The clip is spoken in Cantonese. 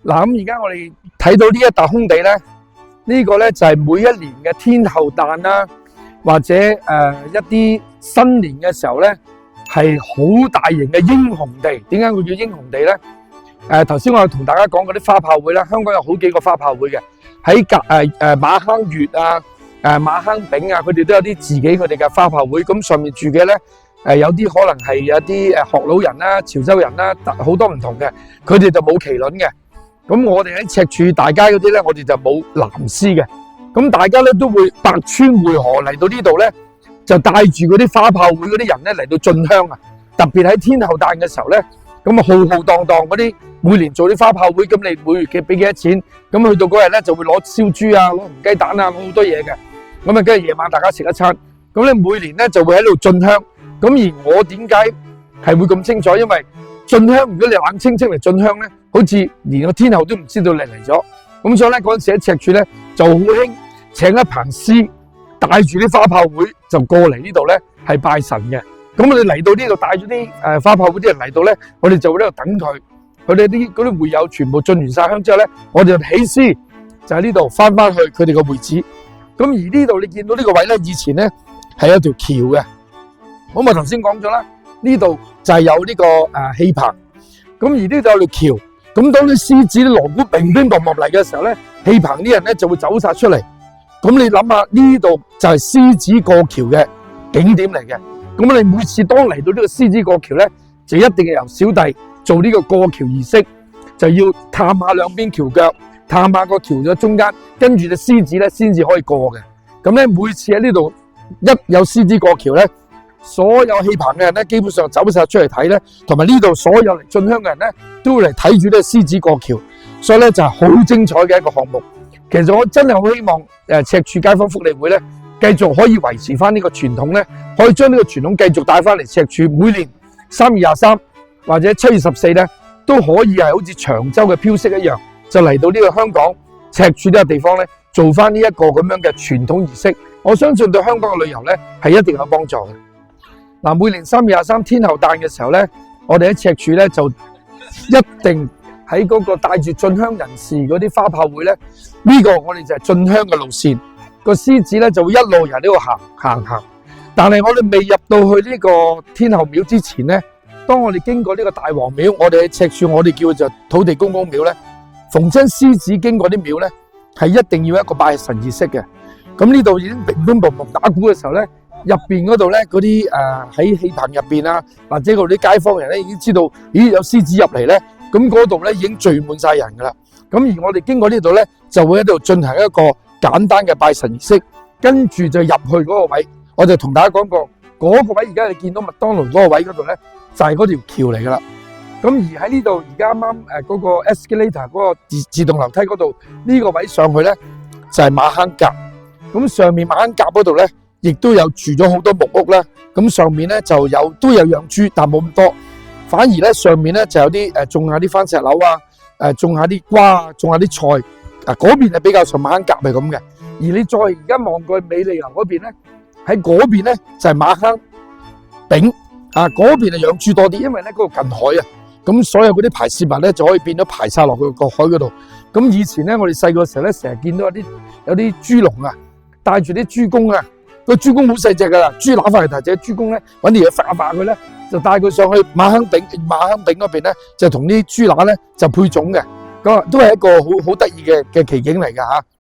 嗱，咁而家我哋睇到呢一笪空地咧，呢個咧就係每一年嘅天后誕啦，或者一啲新年嘅時候咧，係好大型嘅英雄地。點解會叫英雄地咧？頭先我有同大家講嗰啲花炮會啦，香港有好幾個花炮會嘅，喺馬坑粵啊、馬坑丙啊，佢哋都有啲自己佢哋嘅花炮會。咁上面住嘅咧，有啲可能係有啲學老人啦、潮州人啦，好多唔同嘅，佢哋就冇麒麟嘅。咁我哋喺赤柱大街嗰啲咧，我哋就冇藍絲嘅。咁大家咧都會百川匯河嚟到呢度咧，就帶住嗰啲花炮會嗰啲人咧嚟到進香啊！特別喺天后誕嘅時候咧，咁啊浩浩蕩蕩嗰啲每年做啲花炮會，咁你每月嘅俾幾多錢？咁去到嗰日咧就會攞燒豬啊、攞紅雞蛋啊、攞好多嘢嘅。咁啊，跟住夜晚大家食一餐。咁咧每年咧就會喺度進香。咁而我點解係會咁清楚？因為進香，如果你冷清清嚟進香咧，好似連個天后都唔知道你嚟咗。咁所以咧嗰陣時喺赤柱咧就好興請一棚師帶住啲花炮會就過嚟呢度咧係拜神嘅。咁我哋嚟到呢度帶咗啲花炮會啲人嚟到咧，我哋就會喺度等佢。佢哋啲嗰啲會友全部進完晒香之後咧，我哋就起師就喺呢度翻去佢哋個會址。咁而呢度你見到呢個位咧，以前咧係有條橋嘅。咁我頭先講咗啦，呢度就係有呢個氣棚。咁而呢度有條橋。咁當啲獅子啲鑼鼓乒乒乓乓嚟嘅時候咧，氣棚啲人咧就會走晒出嚟。咁你諗下呢度就係獅子過橋嘅景點嚟嘅。咁你每次當嚟到呢個獅子過橋咧，就一定係由小弟做呢個過橋儀式，就要探下兩邊橋腳，探下個橋嘅中間，跟住隻獅子咧先至可以過嘅。咁咧每次喺呢度一有獅子過橋咧，所有氣棚嘅人咧，基本上走晒出嚟睇咧，同埋呢度所有嚟進香嘅人咧，都會嚟睇住呢個獅子過橋，所以咧就係好精彩嘅一個項目。其實我真係好希望赤柱街坊福利會咧，繼續可以維持翻呢個傳統咧，可以將呢個傳統繼續帶翻嚟赤柱。每年3月23或者7月14咧，都可以係好似長洲嘅飄色一樣，就嚟到呢個香港赤柱呢個地方咧，做翻呢一個咁樣嘅傳統儀式。我相信對香港嘅旅遊咧係一定有幫助嘅。嗱，每年3月23天后誕嘅時候咧，我哋喺赤柱咧就一定喺嗰個帶住進香人士嗰啲花炮會咧，呢個我哋就係進香嘅路線。個獅子咧就會一路由呢度行。但係我哋未入到去呢個天后廟之前咧，當我哋經過呢個大王廟，我哋喺赤柱我哋叫做土地公公廟咧，逢親獅子經過啲廟咧，係一定要一個拜神儀式嘅。咁呢度已經乒乒乓乓打鼓嘅時候咧，入邊嗰度咧，嗰啲喺氣棚入邊啊，或者嗰啲街坊人咧已經知道，咦有獅子入嚟咧，咁嗰度咧已經聚滿晒人噶啦。咁而我哋經過呢度咧，就會喺度進行一個簡單嘅拜神儀式，跟住就入去嗰個位。我就同大家講過，嗰個位而家你見到麥當勞嗰個位嗰度咧，就係嗰條橋嚟噶啦。咁而喺呢度而家啱啱嗰個 escalator 嗰個自動樓梯嗰度呢個位上去咧，就係馬坑甲。咁上面馬坑甲嗰度咧，亦都有住咗好多木屋啦。咁上面咧就都有養豬，但冇咁多。反而咧上面咧就有啲種下啲番石榴啊，種下啲瓜啊，種下啲菜。嗰邊係比較上馬坑甲係咁嘅。而你再而家望過去美利樓嗰邊咧，喺嗰邊咧就係馬坑丙嗰邊係養豬多啲，因為咧嗰度近海啊。咁所有嗰啲排泄物咧就可以變咗排晒落去個海嗰度。咁以前咧我哋細個時候咧，成日見到有啲豬農啊，帶住啲豬公啊，個豬公好細隻噶啦，豬乸翻嚟，但係隻豬公咧揾啲嘢發佢咧，就帶佢上去馬坑丙嗰邊咧，就同啲豬乸咧就配種嘅。咁都係一個好得意嘅奇景嚟噶吓。